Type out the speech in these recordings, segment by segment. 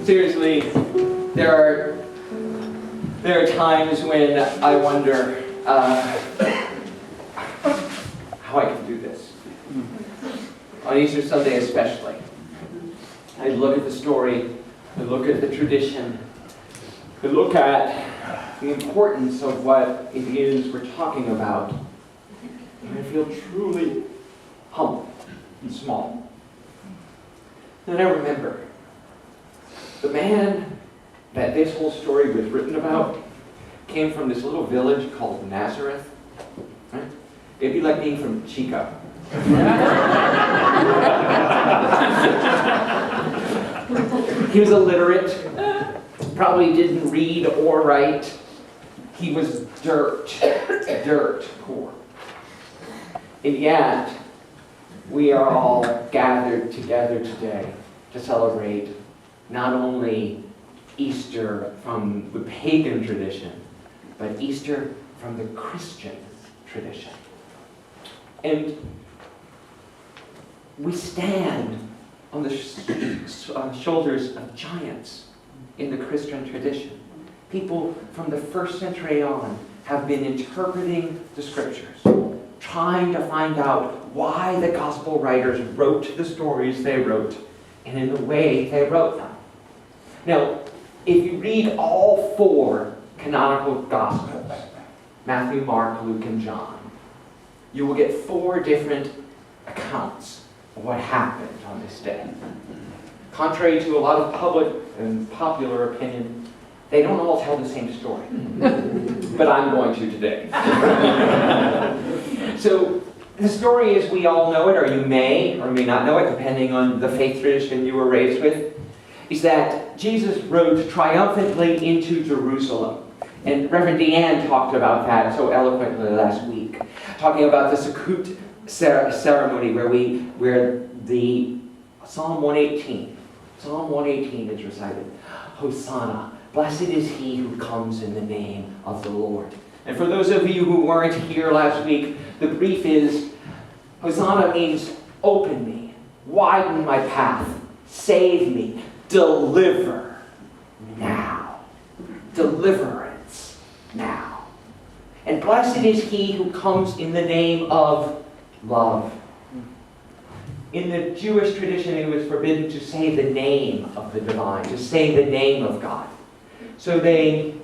Seriously, there are times when I wonder how I can do this. On Easter Sunday especially. I look at the story, I look at the tradition, I look at the importance of what it is we're talking about, and I feel truly humble and small. And I remember the man that this whole story was written about came from this little village called Nazareth. Right? It'd be like being from Chico. He was illiterate, probably didn't read or write. He was dirt poor. And yet, we are all gathered together today to celebrate not only Easter from the pagan tradition, but Easter from the Christian tradition. And we stand on the shoulders of giants in the Christian tradition. People from the first century on have been interpreting the scriptures, trying to find out why the gospel writers wrote the stories they wrote and in the way they wrote them. Now, if you read all four canonical gospels, Matthew, Mark, Luke, and John, you will get four different accounts of what happened on this day. Contrary to a lot of public and popular opinion, they don't all tell the same story. But I'm going to today. So, the story as we all know it, or you may or may not know it, depending on the faith tradition you were raised with, is that Jesus rode triumphantly into Jerusalem. And Reverend Deanne talked about that so eloquently last week, talking about the Sukkot ceremony where the Psalm 118 is recited. Hosanna, blessed is he who comes in the name of the Lord. And for those of you who weren't here last week, the brief is, Hosanna means open me, widen my path, save me, deliver now. Deliverance now. And blessed is he who comes in the name of love. In the Jewish tradition, it was forbidden to say the name of the divine, to say the name of God. So they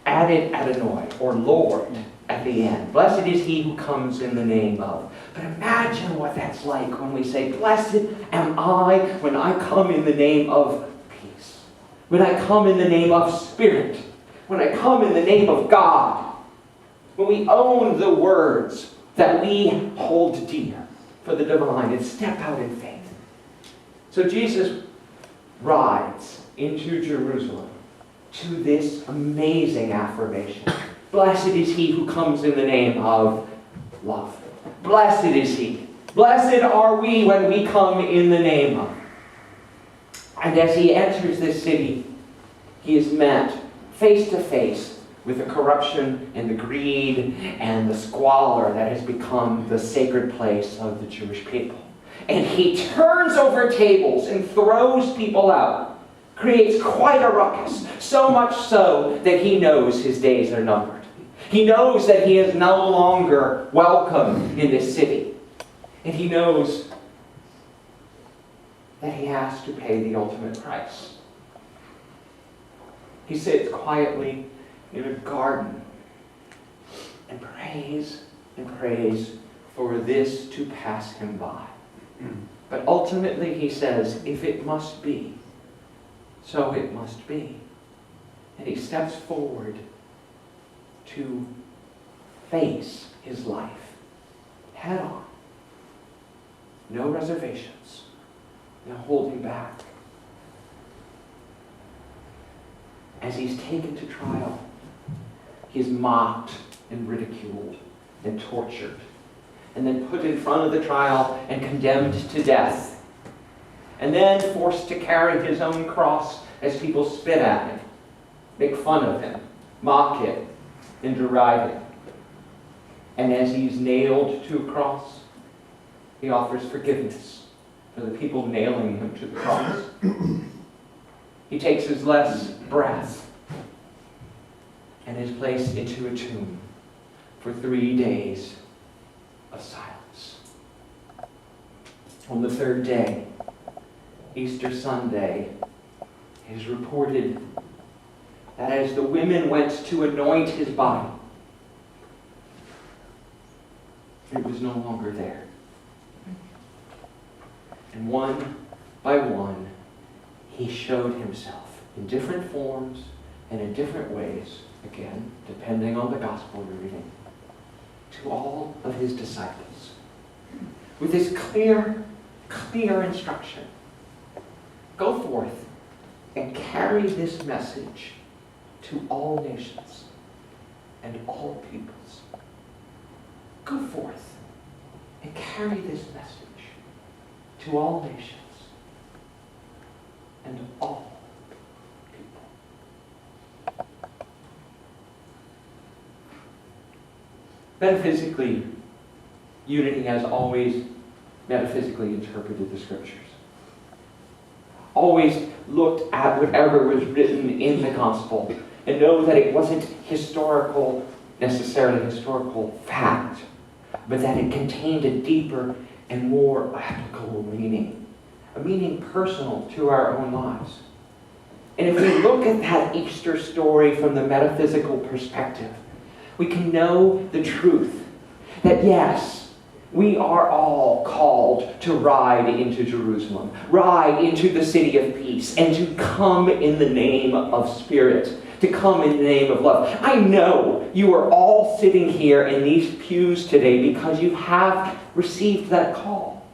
added Adonai, or Lord, at the end. Blessed is he who comes in the name of. But imagine what that's like when we say, blessed am I when I come in the name of peace. When I come in the name of Spirit. When I come in the name of God. When we own the words that we hold dear for the divine and step out in faith. So Jesus rides into Jerusalem to this amazing affirmation. Blessed is he who comes in the name of love. Blessed is he. Blessed are we when we come in the name of. And as he enters this city, he is met face to face with the corruption and the greed and the squalor that has become the sacred place of the Jewish people. And he turns over tables and throws people out. Creates quite a ruckus. So much so that he knows his days are numbered. He knows that he is no longer welcome in this city. And he knows that he has to pay the ultimate price. He sits quietly in a garden and prays for this to pass him by. But ultimately he says, if it must be, so it must be. And he steps forward to face his life head on. No reservations, no holding back. As he's taken to trial, he's mocked and ridiculed and tortured, and then put in front of the trial and condemned to death, and then forced to carry his own cross as people spit at him, make fun of him, mock him, and deride him. And as he's nailed to a cross, he offers forgiveness for the people nailing him to the cross. He takes his last breath and is placed into a tomb for 3 days of silence. On the third day, Easter Sunday, it is reported that as the women went to anoint his body, it was no longer there. And one by one, he showed himself in different forms and in different ways, again, depending on the gospel you're reading, to all of his disciples. With this clear instruction. Go forth and carry this message to all nations and all peoples. Go forth and carry this message to all nations and all people. Metaphysically, unity has always metaphysically interpreted the Scriptures. Always looked at whatever was written in the Gospel and know that it wasn't necessarily historical fact, but that it contained a deeper and more applicable meaning, a meaning personal to our own lives. And if we look at that Easter story from the metaphysical perspective, we can know the truth that yes, we are all called to ride into Jerusalem, ride into the city of peace, and to come in the name of Spirit, to come in the name of love. I know you are all sitting here in these pews today because you have received that call.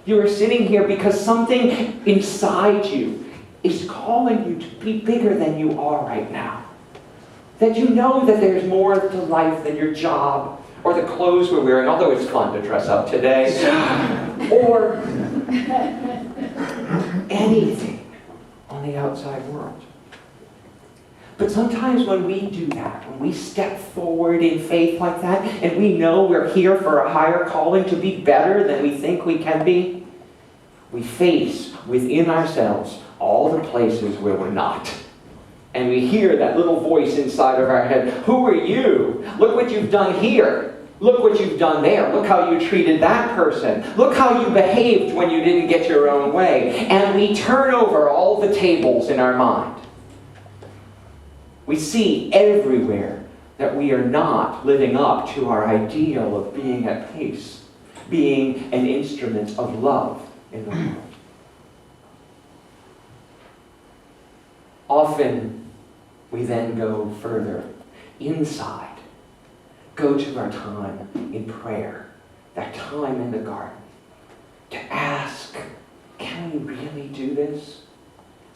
You are sitting here because something inside you is calling you to be bigger than you are right now. That you know that there's more to life than your job, or the clothes we're wearing, although it's fun to dress up today, or anything on the outside world. But sometimes when we do that, when we step forward in faith like that, and we know we're here for a higher calling to be better than we think we can be, we face within ourselves all the places where we're not. And we hear that little voice inside of our head, who are you? Look what you've done here. Look what you've done there. Look how you treated that person. Look how you behaved when you didn't get your own way. And we turn over all the tables in our mind. We see everywhere that we are not living up to our ideal of being at peace, being an instrument of love in the world. Often, we then go further inside. Go to our time in prayer, that time in the garden, to ask, can we really do this?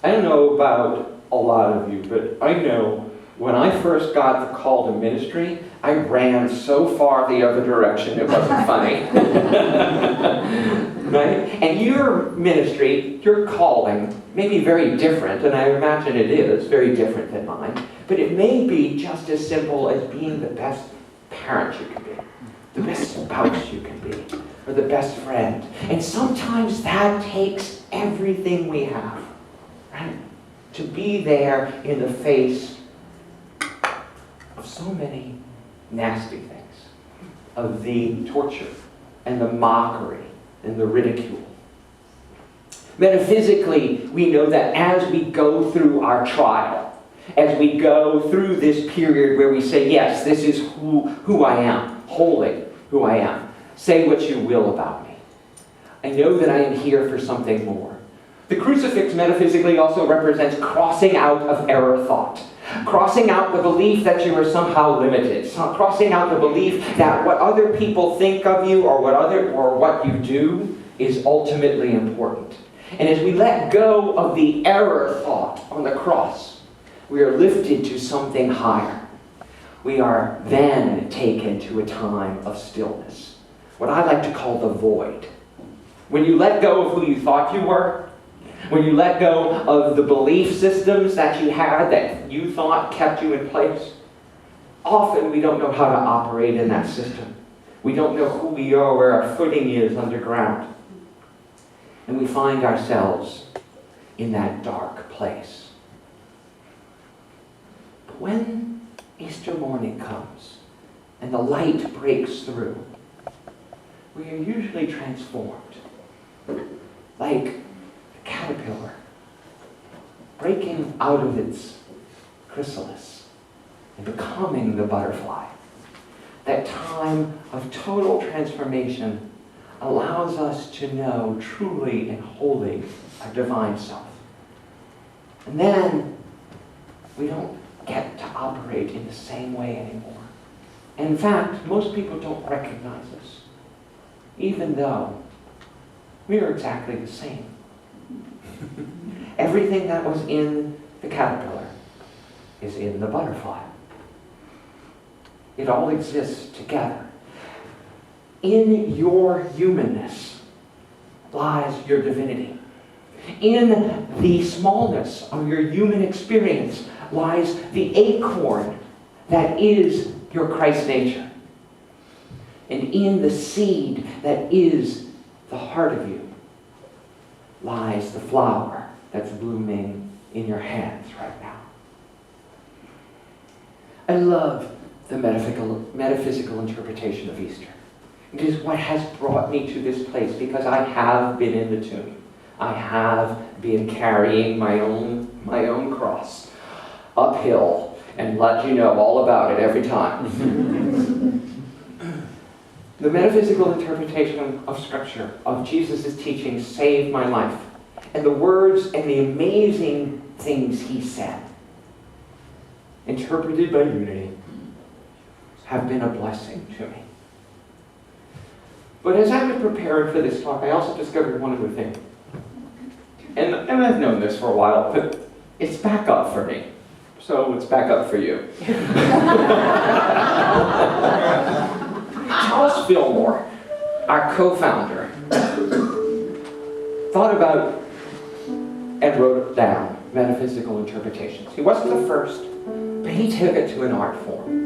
I don't know about a lot of you, but I know when I first got the call to ministry, I ran so far the other direction it wasn't funny. Right? And your ministry, your calling, may be very different, and I imagine it is very different than mine, but it may be just as simple as being the best parent you can be, the best spouse you can be, or the best friend. And sometimes that takes everything we have, right? To be there in the face of so many nasty things, of the torture and the mockery and the ridicule. Metaphysically, we know that as we go through our trial, as we go through this period where we say, yes, this is who I am, holy who I am. Say what you will about me. I know that I am here for something more. The crucifix metaphysically also represents crossing out of error thought. Crossing out the belief that you are somehow limited. Crossing out the belief that what other people think of you or what you do is ultimately important. And as we let go of the error thought on the cross, we are lifted to something higher. We are then taken to a time of stillness. What I like to call the void. When you let go of who you thought you were, when you let go of the belief systems that you had that you thought kept you in place, often we don't know how to operate in that system. We don't know who we are, where our footing is underground. And we find ourselves in that dark place. But when Easter morning comes and the light breaks through, we are usually transformed, like a caterpillar breaking out of its chrysalis and becoming the butterfly. That time of total transformation allows us to know truly and wholly our divine self. And then we don't get to operate in the same way anymore. In fact, most people don't recognize us, even though we are exactly the same. Everything that was in the caterpillar is in the butterfly. It all exists together. In your humanness lies your divinity. In the smallness of your human experience lies the acorn that is your Christ nature. And in the seed that is the heart of you lies the flower that's blooming in your hands right now. I love the metaphysical interpretation of Easter. It is what has brought me to this place, because I have been in the tomb. I have been carrying my own cross uphill and let you know all about it every time. The metaphysical interpretation of Scripture, of Jesus' teaching, saved my life. And the words and the amazing things he said, interpreted by unity, have been a blessing to me. But as I was preparing for this talk, I also discovered one other thing. And I've known this for a while, but it's back up for me. So it's back up for you. Charles Fillmore, our co-founder, thought about and wrote down metaphysical interpretations. He wasn't the first, but he took it to an art form.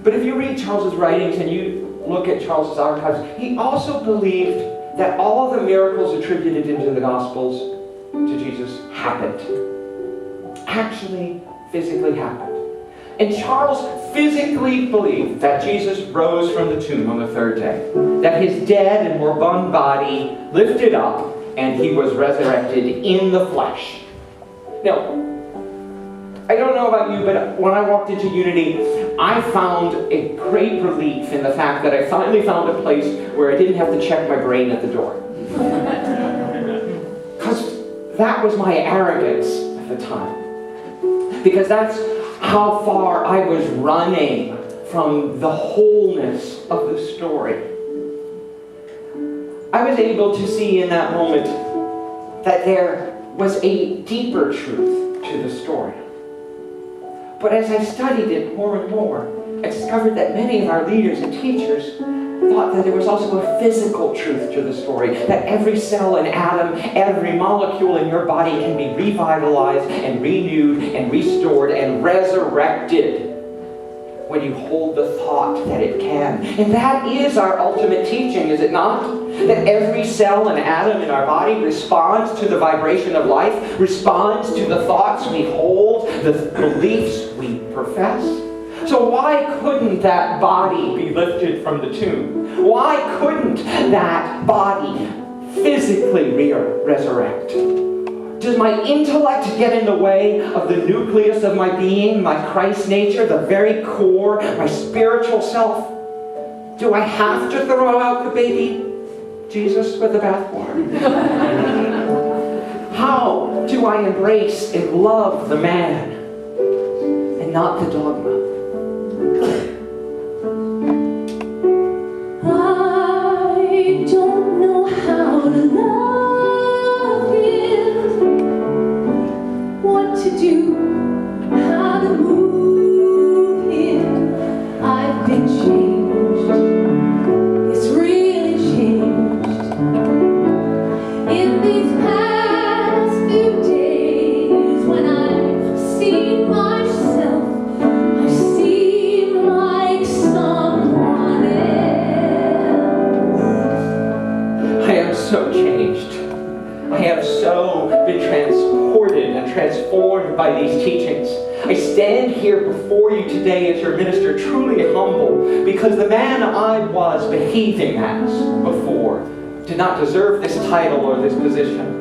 But if you read Charles's writings and you look at Charles's archives, he also believed that all of the miracles attributed into the Gospels to Jesus happened. Actually, physically happened. And Charles physically believed that Jesus rose from the tomb on the third day, that his dead and moribund body lifted up, and he was resurrected in the flesh. Now, I don't know about you, but when I walked into Unity, I found a great relief in the fact that I finally found a place where I didn't have to check my brain at the door. Because that was my arrogance at the time. Because that's how far I was running from the wholeness of the story. I was able to see in that moment that there was a deeper truth to the story. But as I studied it more and more, I discovered that many of our leaders and teachers thought that there was also a physical truth to the story, that every cell and atom, every molecule in your body can be revitalized and renewed and restored and resurrected when you hold the thought that it can. And that is our ultimate teaching, is it not? That every cell and atom in our body responds to the vibration of life, responds to the thoughts we hold, the beliefs we profess. So why couldn't that body be lifted from the tomb? Why couldn't that body physically resurrect? Does my intellect get in the way of the nucleus of my being, my Christ nature, the very core, my spiritual self? Do I have to throw out the baby Jesus with the bathwater? How do I embrace and love the man and not the dogma? I don't know how to love him, what to do, how to move him. I've been changed, it's really changed. In these past few days, when I've seen myself, I been transported and transformed by these teachings. I stand here before you today as your minister, truly humble, because the man I was behaving as before did not deserve this title or this position.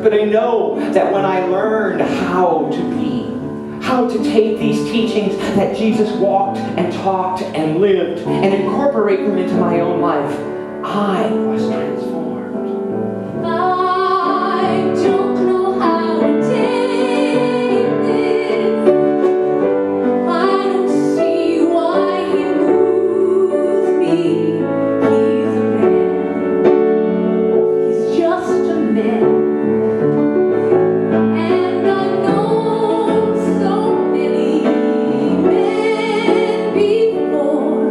But I know that when I learned how to be, how to take these teachings that Jesus walked and talked and lived and incorporate them into my own life, I was transformed. I don't know how to take this. I don't see why he moves me. He's a man. He's just a man. And I know so many men before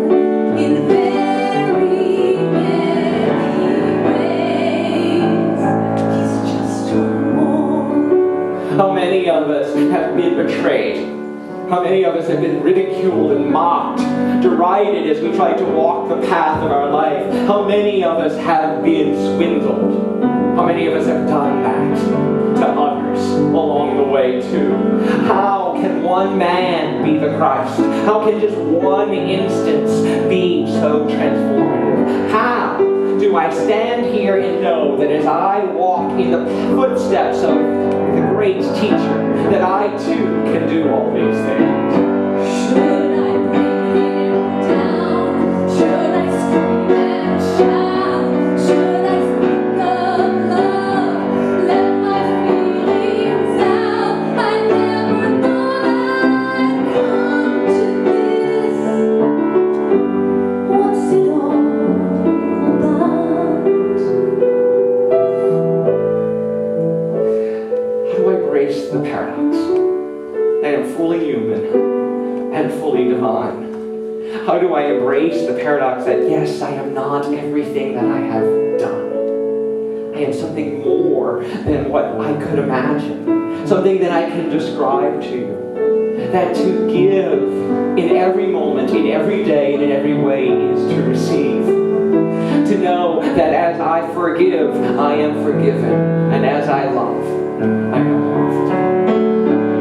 in very many ways. He's just one more. How many of us have been betrayed? How many of us have been ridiculed and mocked, derided as we try to walk the path of our life? How many of us have been swindled? How many of us have done that to others along the way too? How can one man be the Christ? How can just one instance be so transformative? How do I stand here and know that as I walk in the footsteps of the great teacher, that I too can do all these things? Should I bring him down? Should I scream and shout? Should I speak of love? Let my feelings out. I never thought I'd come to this. What's it all about? How do I embrace the paradox? I am fully human and fully divine. How do I embrace the paradox that yes, I am not everything that I have done. I am something more than what I could imagine. Something that I can describe to you. That to give in every moment, in every day, and in every way is to receive. To know that as I forgive, I am forgiven. And as I love, I am loved.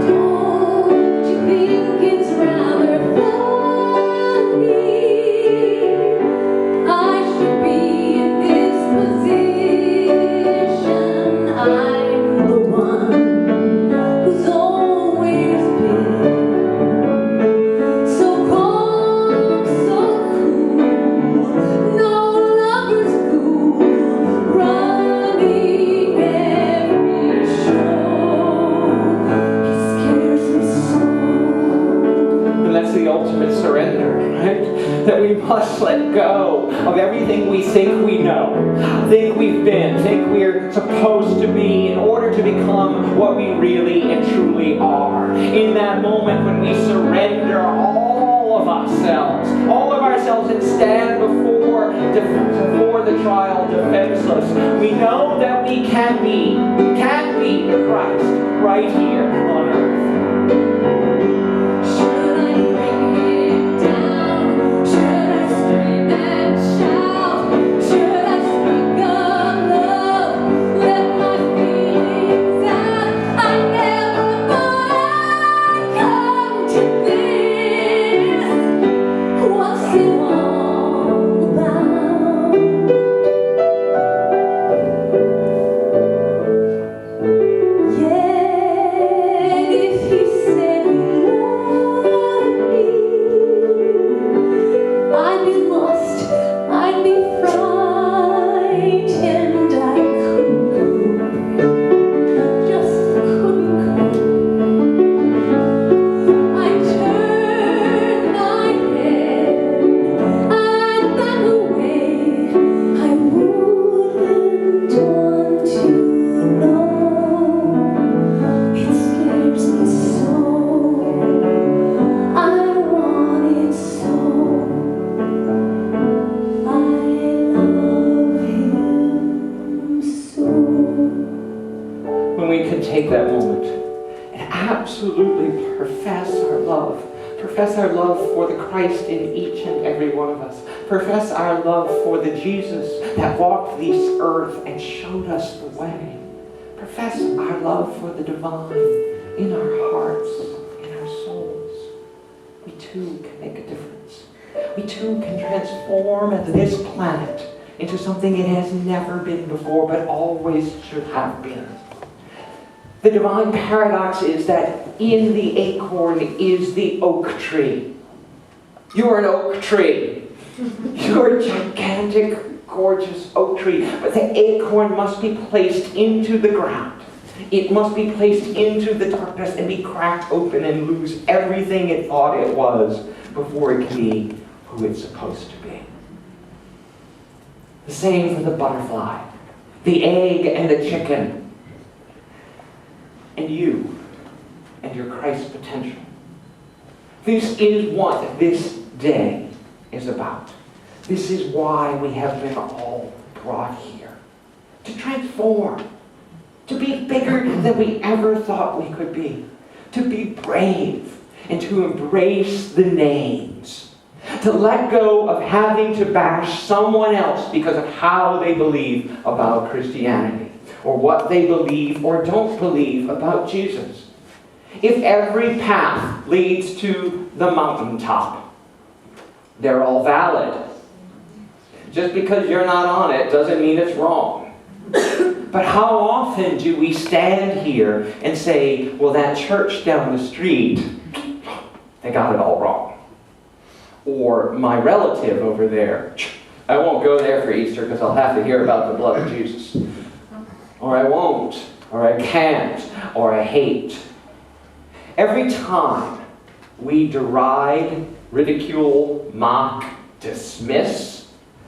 Don't you think it's rather funny? I should be in this position. I'm the one who's always been so calm, so cool. No lover's fool, running every show. He scares me so. And that's the ultimate surrender, right? That we must let go of everything we think we know, think we've been, think we're supposed to be in order to become what we really and truly are. In that moment when we surrender all of ourselves and stand before the trial defenseless, we know that we can be the Christ right here on earth. Should I bring him down? Should I scream and shout? Should I speak of love? Let my feelings out. I never thought I'd come to this. What's it all about? Yeah, if he said he loved me, I'd be lost, I'd be frightened, I couldn't cope, just couldn't cope. I'd turn my head and back away. I wouldn't want to know. It scares me so. I want it so. I love him so. When we can take that moment and absolutely profess our love for the Christ in each and every one of us, profess our love for the Jesus that walked this earth and showed us the way, profess our love for the divine in our hearts, in our souls, we too can make a difference. We too can transform this planet into something it has never been before, but always should have been. The divine paradox is that in the acorn is the oak tree. You're an oak tree. You're a gigantic, gorgeous oak tree. But the acorn must be placed into the ground. It must be placed into the darkness and be cracked open and lose everything it thought it was before it can be who it's supposed to be. The same for the butterfly, the egg and the chicken. And you, and your Christ potential. This is what this day is about. This is why we have been all brought here. To transform. To be bigger than we ever thought we could be. To be brave. And to embrace the names. To let go of having to bash someone else because of how they believe about Christianity. Or what they believe or don't believe about Jesus. If every path leads to the mountaintop, they're all valid. Just because you're not on it doesn't mean it's wrong. But how often do we stand here and say, well, that church down the street, they got it all wrong. Or my relative over there, I won't go there for Easter because I'll have to hear about the blood of Jesus. Or I won't, or I can't, or I hate. Every time we deride, ridicule, mock, dismiss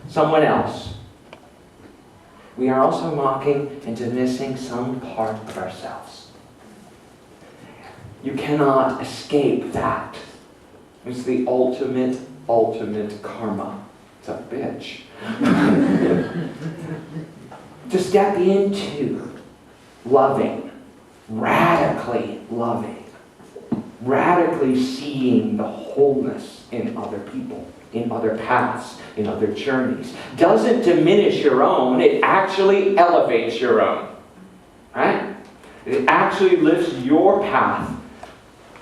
someone else, we are also mocking and dismissing some part of ourselves. You cannot escape that. It's the ultimate karma. It's a bitch. To step into loving, radically seeing the wholeness in other people, in other paths, in other journeys, doesn't diminish your own, it actually elevates your own. Right? It actually lifts your path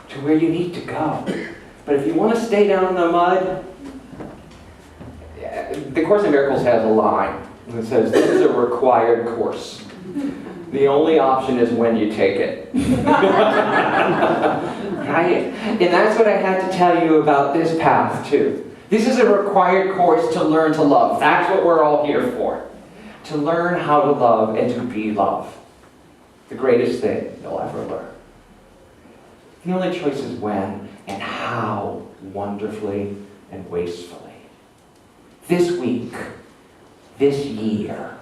to where you need to go. But if you want to stay down in the mud, the Course in Miracles has a line. It says, this is a required course. The only option is when you take it. Right? And that's what I had to tell you about this path, too. This is a required course to learn to love. That's what we're all here for. To learn how to love and to be love. The greatest thing you'll ever learn. The only choice is when and how wonderfully and wastefully. This week, this year,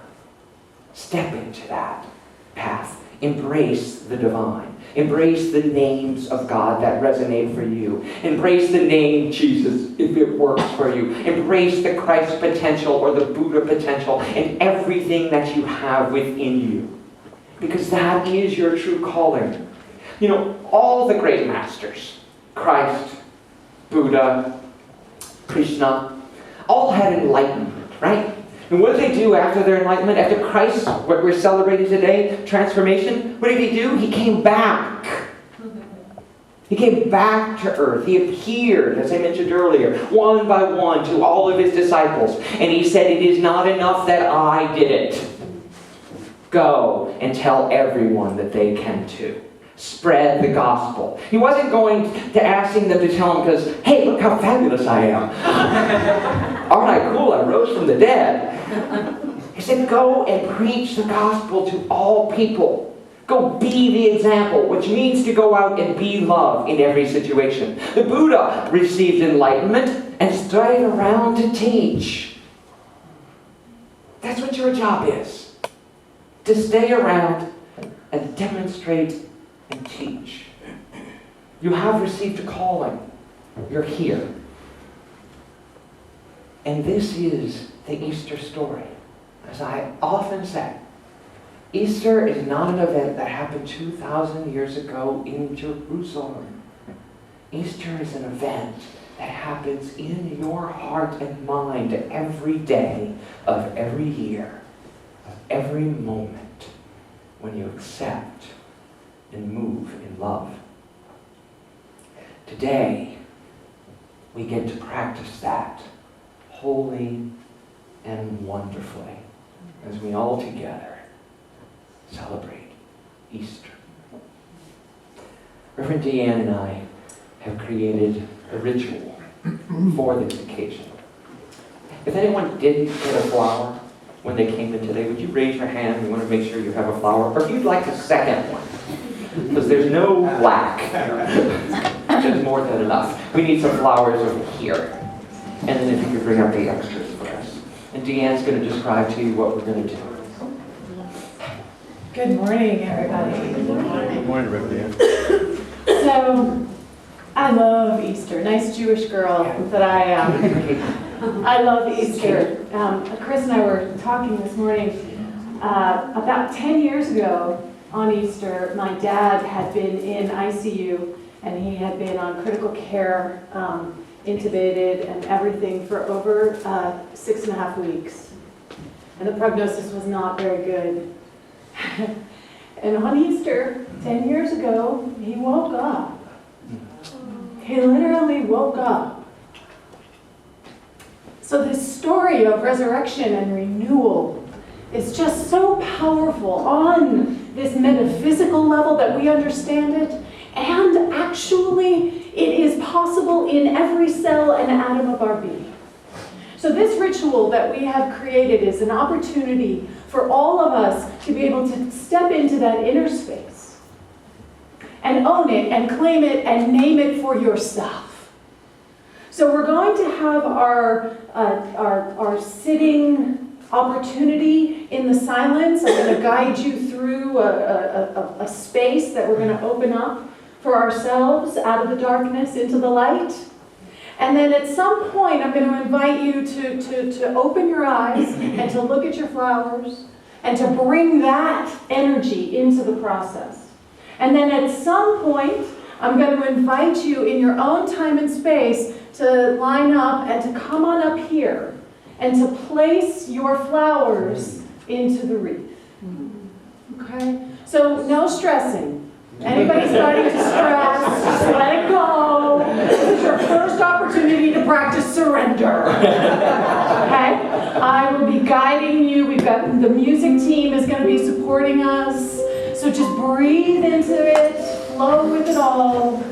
step into that path. Embrace the divine. Embrace the names of God that resonate for you. Embrace the name Jesus if it works for you. Embrace the Christ potential or the Buddha potential and everything that you have within you. Because that is your true calling. You know, all the great masters, Christ, Buddha, Krishna, all had enlightenment, right? And what did they do after their enlightenment? After Christ, what we're celebrating today, transformation, what did he do? He came back. He came back to earth. He appeared, as I mentioned earlier, one by one to all of his disciples. And he said, it is not enough that I did it. Go and tell everyone that they can too. Spread the gospel. He wasn't going to asking them to tell him because, hey, look how fabulous I am. Aren't I cool? I rose from the dead. He said, go and preach the gospel to all people. Go be the example, which means to go out and be love in every situation. The Buddha received enlightenment and stayed around to teach. That's what your job is. To stay around and demonstrate and teach. You have received a calling. You're here. And this is the Easter story. As I often say, Easter is not an event that happened 2,000 years ago in Jerusalem. Easter is an event that happens in your heart and mind every day of every year, of every moment. when you accept and move in love. Today, we get to practice that wholly and wonderfully as we all together celebrate Easter. Reverend Deanne and I have created a ritual for this occasion. If anyone didn't get a flower when they came in today, would you raise your hand? We want to make sure you have a flower. Or if you'd like a second one, because there's no lack. There's more than enough. We need some flowers over here. And then if you could bring up the extras for us. And Deanne's going to describe to you what we're going to do. Good morning, everybody. Good morning, Reverend Deanne. So, I love Easter. Nice Jewish girl that I am. I love Easter. Chris and I were talking this morning. About 10 years ago on Easter, my dad had been in ICU and he had been on critical care, intubated and everything for over 6.5 weeks. And the prognosis was not very good. And on Easter, 10 years ago, he woke up. He literally woke up. So this story of resurrection and renewal is just so powerful on this metaphysical level that we understand it, and actually it is possible in every cell and atom of our being. So this ritual that we have created is an opportunity for all of us to be able to step into that inner space and own it and claim it and name it for yourself. So we're going to have our sitting opportunity in the silence. I'm going to guide you through a space that we're going to open up for ourselves out of the darkness into the light. And then at some point, I'm going to invite you to open your eyes and to look at your flowers and to bring that energy into the process. And then at some point, I'm going to invite you in your own time and space to line up and to come on up here and to place your flowers into the wreath. Okay? So no stressing. Anybody starting to stress, just let it go. This is your first opportunity to practice surrender. Okay? I will be guiding you. We've got the music team is going to be supporting us. So just breathe into it, flow with it all.